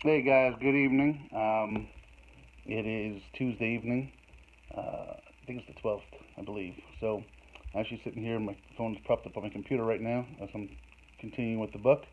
Hey guys, good evening. It is Tuesday evening. I think it's the 12th, I believe. So I'm actually sitting here, my phone's propped up on my computer right now as I'm continuing with the book.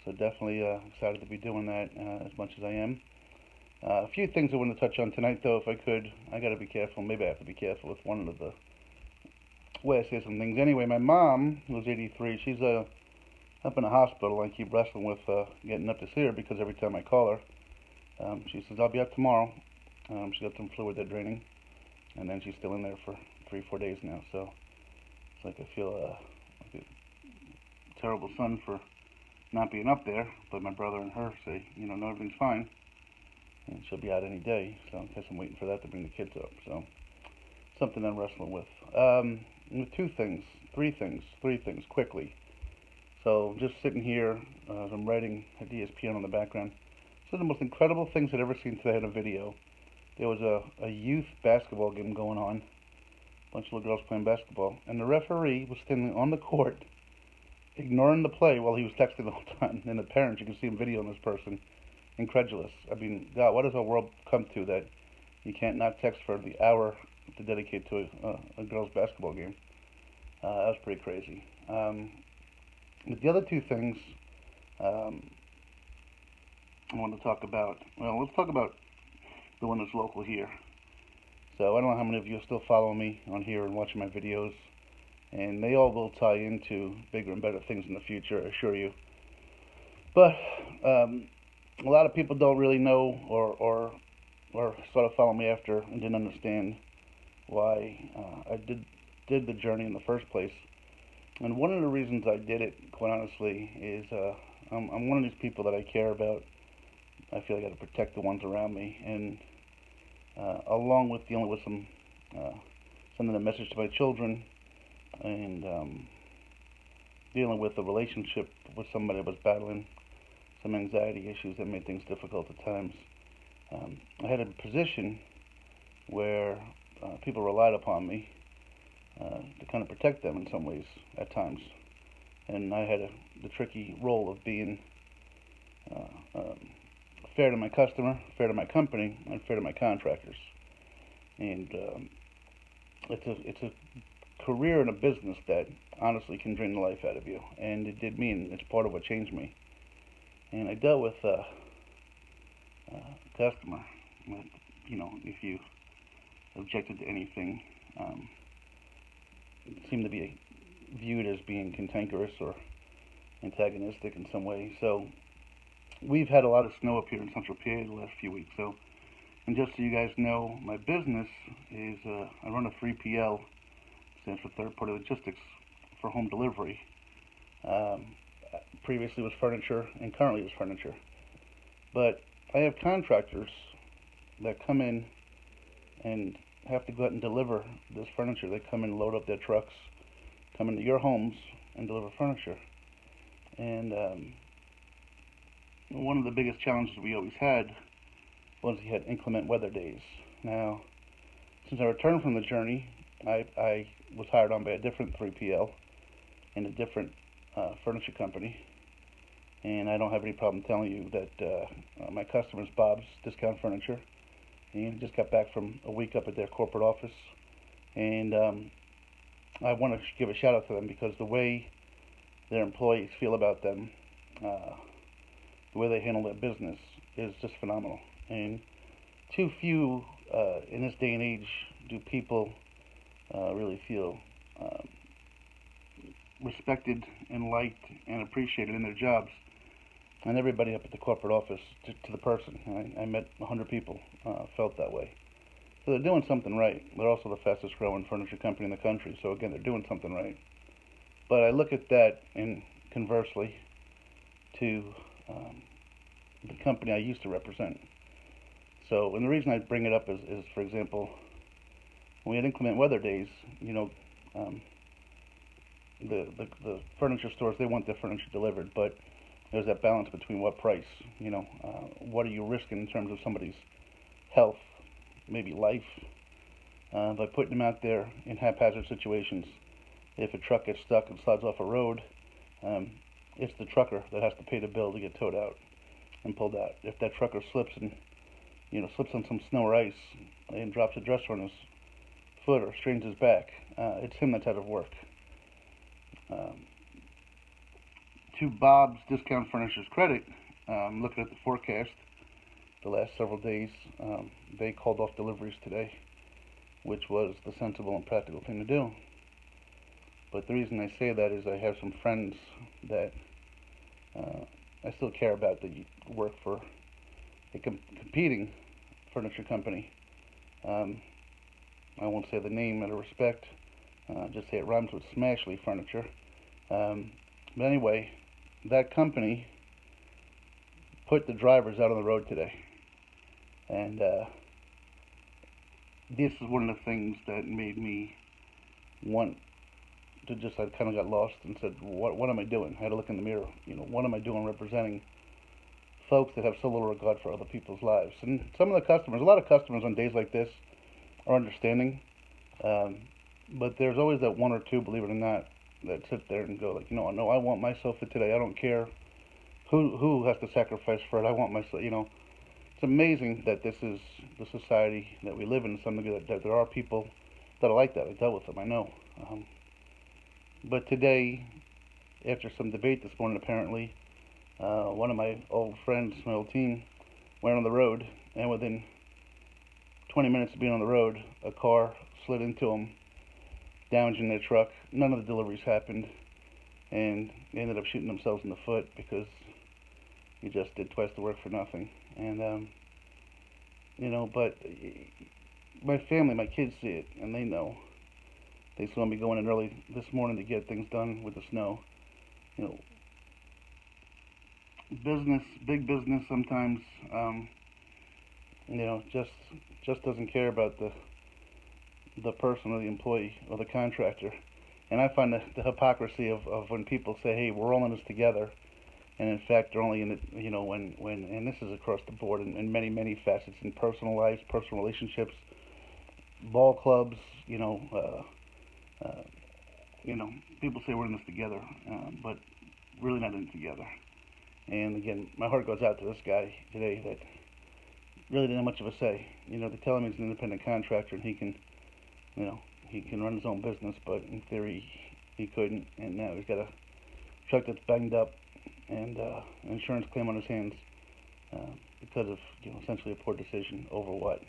So definitely excited to be doing that as much as I am. A few things I want to touch on tonight, though, if I could. I got to be careful. Maybe I have to be careful with one of the way I say some things. Anyway, my mom, who's 83, she's up in a hospital. I keep wrestling with getting up to see her because every time I call her, she says, I'll be up tomorrow. She got some fluid they're draining, and then she's still in there for 3, 4 days now. So it's like I feel like a terrible son for not being up there. But my brother and her say, no, everything's fine, and she'll be out any day. So I guess I'm waiting for that to bring the kids up. So something I'm wrestling with. Two things, three things quickly. So just sitting here as I'm writing at ESPN on the background. Some of the most incredible things I'd ever seen today in a video. There was a youth basketball game going on, a bunch of little girls playing basketball, and the referee was standing on the court, ignoring the play while he was texting the whole time. And the parents, you can see him videoing this person, incredulous. I mean, God, what does our world come to that you can't not text for the hour to dedicate to a girls' basketball game? That was pretty crazy. The other two things um, I want to talk about, well, let's talk about the one that's local here. So I don't know how many of you still follow me on here and watching my videos, and they all will tie into bigger and better things in the future, I assure you. But a lot of people don't really know or sort of follow me after and didn't understand why I did the journey in the first place. And one of the reasons I did it, quite honestly, is I'm one of these people that I care about. I feel I got to protect the ones around me, and along with dealing with uh, sending a message to my children, and dealing with a relationship with somebody that was battling some anxiety issues that made things difficult at times. I had a position where people relied upon me to kind of protect them in some ways at times, and I had the tricky role of being uh, um, fair to my customer, fair to my company, and fair to my contractors. And it's a career and a business that honestly can drain the life out of you, and it did me, and it's part of what changed me. And I dealt with a customer. That, if you objected to anything, um, it seemed to be viewed as being cantankerous or antagonistic in some way. So we've had a lot of snow up here in Central PA the last few weeks. So, and just so you guys know, my business is I run a 3PL, stands for third party logistics, for home delivery. Um, Previously was furniture, and currently is furniture. But I have contractors that come in and have to go out and deliver this furniture. They come and load up their trucks, come into your homes and deliver furniture. And one of the biggest challenges we always had was you had inclement weather days. Now, since I returned from the journey, I was hired on by a different 3PL and a different furniture company. And I don't have any problem telling you that my customer is Bob's Discount Furniture. He just got back from a week up at their corporate office. And I want to give a shout out to them because the way their employees feel about them, the way they handle their business is just phenomenal. And too few in this day and age do people really feel respected and liked and appreciated in their jobs. And everybody up at the corporate office, to the person, I met 100 people, felt that way. So they're doing something right. They're also the fastest growing furniture company in the country. So again, they're doing something right. But I look at that and conversely to the company I used to represent. So, and the reason I bring it up is for example, when we had inclement weather days, um, the furniture stores, they want their furniture delivered, but there's that balance between what price, what are you risking in terms of somebody's health, maybe life, by putting them out there in haphazard situations. If a truck gets stuck and slides off a road, um, it's the trucker that has to pay the bill to get towed out. and pulled out. If that trucker slips and slips on some snow or ice and drops a dresser on his foot or strains his back, it's him that's out of work. To Bob's Discount Furniture's credit, looking at the forecast the last several days, they called off deliveries today, which was the sensible and practical thing to do. But the reason I say that is I have some friends that I still care about that work for a competing furniture company. I won't say the name out of respect, just say it rhymes with Smashley Furniture. But anyway, that company put the drivers out on the road today. And this is one of the things that made me want to just, I kind of got lost and said, what am I doing? I had to look in the mirror. What am I doing representing folks that have so little regard for other people's lives? And some of the customers, a lot of customers on days like this are understanding. But there's always that one or two, believe it or not, that sit there and go like, no, I want my sofa today. I don't care who has to sacrifice for it. I want my, It's amazing that this is the society that we live in. Something that there are people that are like that. I dealt with them, I know. But today, after some debate this morning, apparently, one of my old friends, my old team, went on the road, and within 20 minutes of being on the road, a car slid into them, damaging their truck. None of the deliveries happened, and they ended up shooting themselves in the foot because you just did twice the work for nothing. And but my family, my kids see it, and they know. They saw me going in early this morning to get things done with the snow. Business, big business, sometimes, just doesn't care about the person or the employee or the contractor. And I find the hypocrisy of when people say, hey, we're all in this together, and in fact they're only in it, when and this is across the board in many, many facets, in personal lives, personal relationships, ball clubs, people say we're in this together, but really not in it together. And again, my heart goes out to this guy today that really didn't have much of a say. They tell him he's an independent contractor and he can run his own business, but in theory he couldn't, and now he's got a truck that's banged up and an insurance claim on his hands because of essentially a poor decision over what,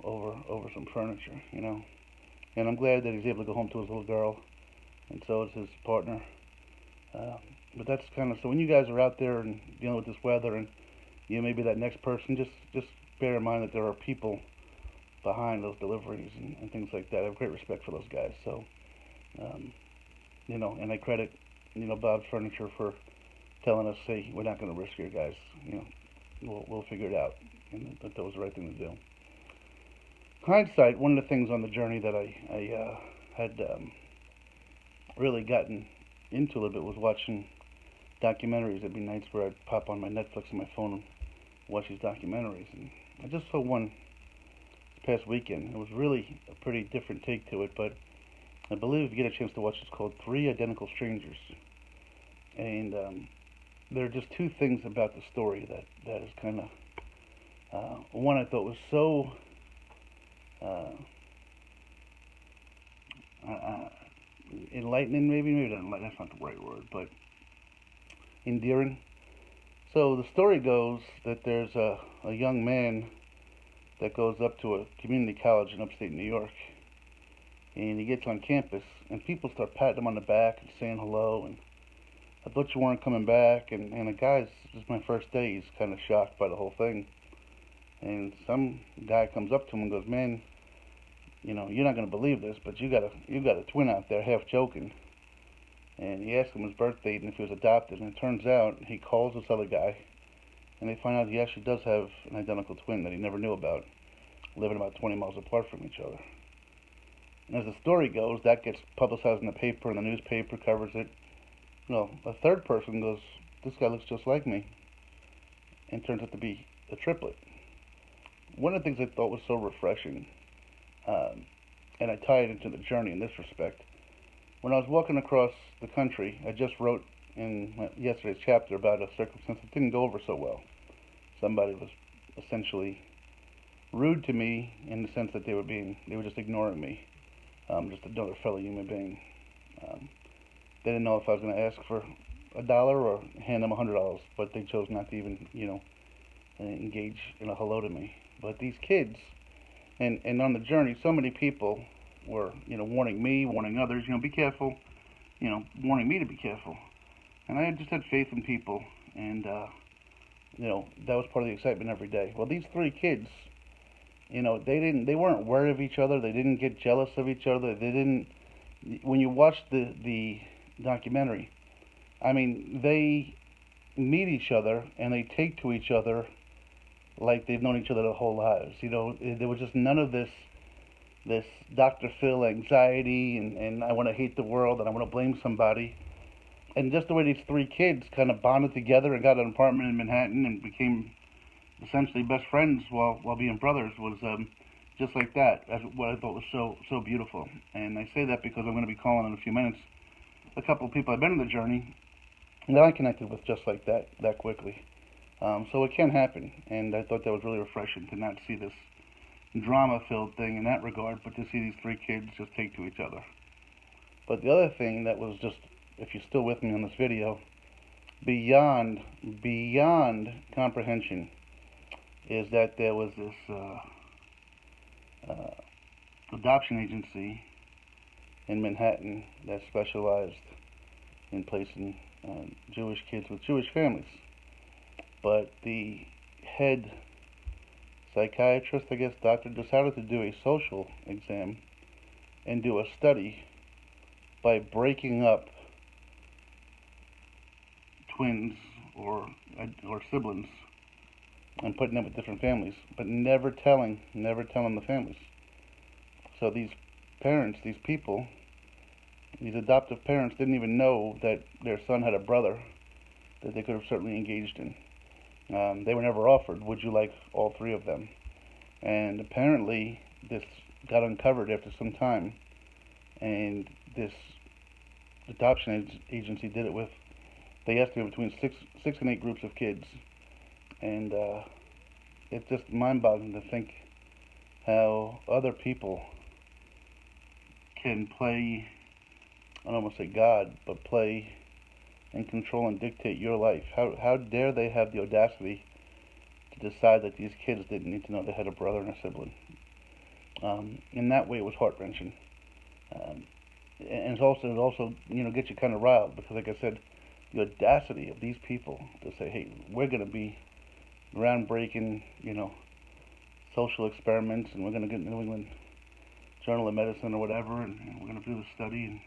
over some furniture, And I'm glad that he's able to go home to his little girl, and so is his partner. But that's kind of, so when you guys are out there and dealing with this weather, and maybe that next person, just bear in mind that there are people behind those deliveries and things like that. I have great respect for those guys. So, and I credit, Bob's Furniture for telling us, hey, we're not going to risk your guys. We'll figure it out, and that was the right thing to do. Hindsight, one of the things on the journey that I had really gotten into a little bit was watching documentaries. There'd be nights where I'd pop on my Netflix on my phone and watch these documentaries, and I just saw one this past weekend. It was really a pretty different take to it, but I believe if you get a chance to watch, it's called Three Identical Strangers, and there are just two things about the story that is kind of one I thought was so enlightening, maybe not, that's not the right word, but endearing. So the story goes that there's a young man that goes up to a community college in upstate New York, and he gets on campus, and people start patting him on the back and saying hello, and I thought you weren't coming back, and a guy's, this is my first day, he's kind of shocked by the whole thing, and some guy comes up to him and goes, man, you're not going to believe this, but you got a twin out there, half joking. And he asked him his birth date and if he was adopted, and it turns out he calls this other guy, and they find out he actually does have an identical twin that he never knew about, living about 20 miles apart from each other. And as the story goes, that gets publicized in the paper, and the newspaper covers it. A third person goes, this guy looks just like me, and turns out to be a triplet. One of the things I thought was so refreshing, and I tie it into the journey in this respect. When I was walking across the country, I just wrote in yesterday's chapter about a circumstance that didn't go over so well. Somebody was essentially rude to me in the sense that they were just ignoring me, just another fellow human being. They didn't know if I was going to ask for $1 or hand them $100, but they chose not to even, engage in a hello to me. But these kids, and on the journey, so many people were, warning me, warning others, be careful, warning me to be careful. And I just had faith in people, and, that was part of the excitement every day. Well, these three kids, they weren't wary of each other. They didn't get jealous of each other. They didn't, when you watch the documentary, I mean, they meet each other and they take to each other like they've known each other their whole lives. There was just none of this Dr. Phil anxiety and I want to hate the world and I want to blame somebody. And just the way these three kids kind of bonded together and got an apartment in Manhattan and became essentially best friends while being brothers was just like that. That's what I thought was so beautiful. And I say that because I'm going to be calling in a few minutes a couple of people I've been on the journey that I connected with just like that quickly. So it can happen, and I thought that was really refreshing to not see this drama-filled thing in that regard, but to see these three kids just take to each other. But the other thing that was just, if you're still with me on this video, beyond comprehension, is that there was this adoption agency in Manhattan that specialized in placing Jewish kids with Jewish families. But the head psychiatrist, I guess, doctor, decided to do a social exam and do a study by breaking up twins or siblings and putting them with different families, but never telling the families. So these parents, these people, these adoptive parents didn't even know that their son had a brother that they could have certainly engaged in. They were never offered, would you like all three of them? And apparently this got uncovered after some time, and this adoption agency did it with, they estimated between six and 8 groups of kids. And it's just mind-boggling to think how other people can play, I don't want to say God, but play and control and dictate your life. How dare they have the audacity to decide that these kids didn't need to know they had a brother and a sibling. In that way, it was heart-wrenching. And it also gets you kind of riled, because like I said, the audacity of these people to say, hey, we're going to be groundbreaking, social experiments, and we're going to get New England Journal of Medicine or whatever, and we're going to do the study, and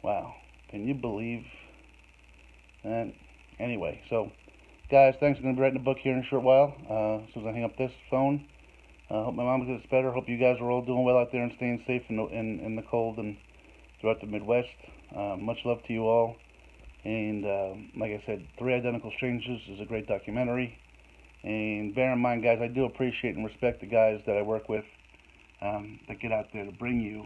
wow, can you believe that? Anyway, so guys, thanks. I'm going to be writing a book here in a short while, as soon as I hang up this phone. Hope my mom gets better. Hope you guys are all doing well out there and staying safe in the cold and throughout the Midwest. Much love to you all. And like I said, Three Identical Strangers is a great documentary. And bear in mind, guys, I do appreciate and respect the guys that I work with that get out there to bring you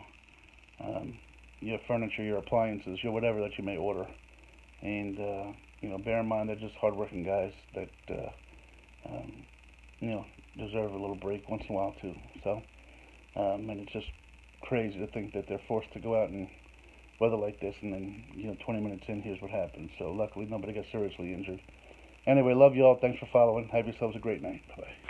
your furniture, your appliances, your whatever that you may order. And bear in mind, they're just hardworking guys that deserve a little break once in a while too. So, and it's just crazy to think that they're forced to go out in weather like this, and then 20 minutes in, here's what happens. So luckily, nobody got seriously injured. Anyway, love you all. Thanks for following. Have yourselves a great night. Bye.